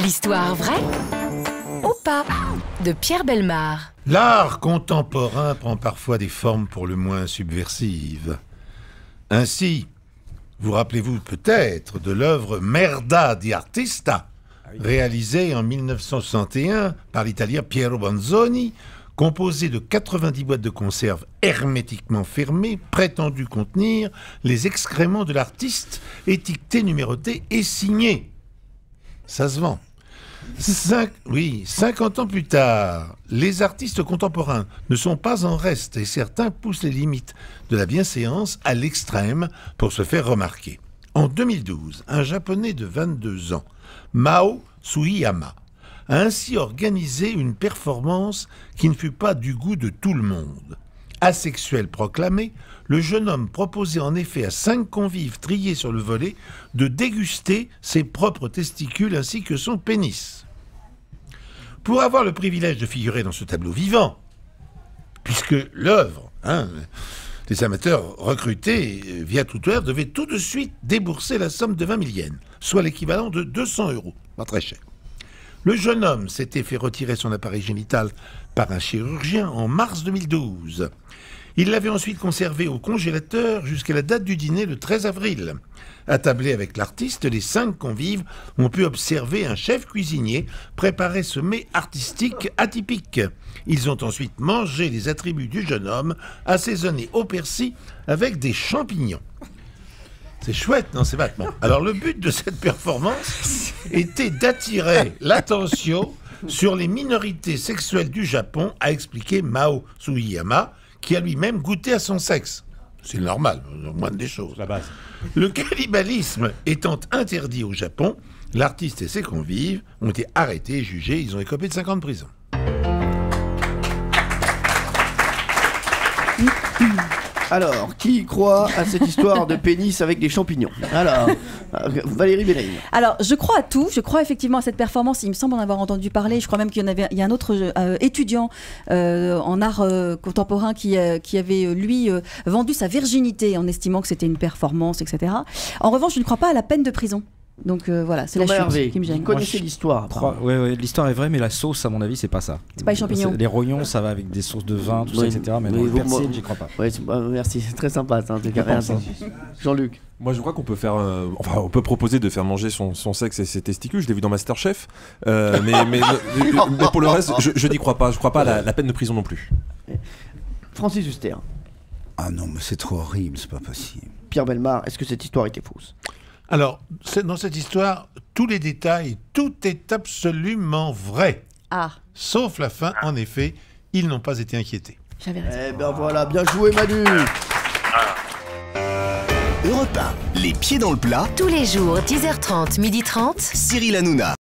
L'histoire vraie ou pas de Pierre Bellemare. L'art contemporain prend parfois des formes pour le moins subversives. Ainsi, vous rappelez-vous peut-être de l'œuvre Merda di Artista, réalisée en 1961 par l'Italien Piero Banzoni, composée de 90 boîtes de conserve hermétiquement fermées, prétendues contenir les excréments de l'artiste, étiquetés, numérotés et signés. Ça se vend. 50 ans plus tard, les artistes contemporains ne sont pas en reste et certains poussent les limites de la bienséance à l'extrême pour se faire remarquer. En 2012, un Japonais de 22 ans, Mao Sugiyama, a ainsi organisé une performance qui ne fut pas du goût de tout le monde. Asexuel proclamé, le jeune homme proposait en effet à 5 convives triés sur le volet de déguster ses propres testicules ainsi que son pénis. Pour avoir le privilège de figurer dans ce tableau vivant, puisque l'œuvre, les amateurs recrutés via Twitter devaient tout de suite débourser la somme de 20 000 yens, soit l'équivalent de 200 €, pas très cher. Le jeune homme s'était fait retirer son appareil génital par un chirurgien en mars 2012. Il l'avait ensuite conservé au congélateur jusqu'à la date du dîner le 13 avril. Attablés avec l'artiste, les 5 convives ont pu observer un chef cuisinier préparer ce mets artistique atypique. Ils ont ensuite mangé les attributs du jeune homme, assaisonnés au persil avec des champignons. C'est chouette, non? C'est vachement. Alors le but de cette performance était d'attirer l'attention sur les minorités sexuelles du Japon, a expliqué Mao Sugiyama, qui a lui-même goûté à son sexe. C'est normal, au moins des choses. La base. Le cannibalisme étant interdit au Japon, l'artiste et ses convives ont été arrêtés et jugés. Ils ont écopé de 5 ans de prison. Alors, qui croit à cette histoire de pénis avec des champignons? Alors, Valérie Bélaïne. Alors, je crois à tout. Je crois effectivement à cette performance. Il me semble en avoir entendu parler. Je crois même qu'il y a un autre étudiant en art contemporain qui avait, lui, vendu sa virginité en estimant que c'était une performance, etc. En revanche, je ne crois pas à la peine de prison. Donc voilà, c'est la chute qui me gêne. Vous connaissez l'histoire? Oui, l'histoire est vraie, mais la sauce, à mon avis, c'est pas ça. C'est pas les champignons. Les rognons, ça va avec des sauces de vin, tout ça, etc. Mais non, le persil, j'y crois pas. Oui, merci, c'est très sympa, ça, en tout cas. Jean-Luc. Moi, je crois qu'on peut faire, on peut proposer de faire manger son sexe et ses testicules. Je l'ai vu dans Masterchef, mais pour le reste, je n'y crois pas. Je crois pas à la peine de prison non plus. Francis Huster. Ah non, mais c'est trop horrible, c'est pas possible. Pierre Bellemare, est-ce que cette histoire était fausse? Alors, dans cette histoire, tous les détails, tout est absolument vrai. Ah. Sauf la fin, en effet, ils n'ont pas été inquiétés. J'avais raison. Eh ben voilà, bien joué Manu. Europe 1, les pieds dans le plat. Tous les jours, 10h30, 12h30. Cyril Hanouna.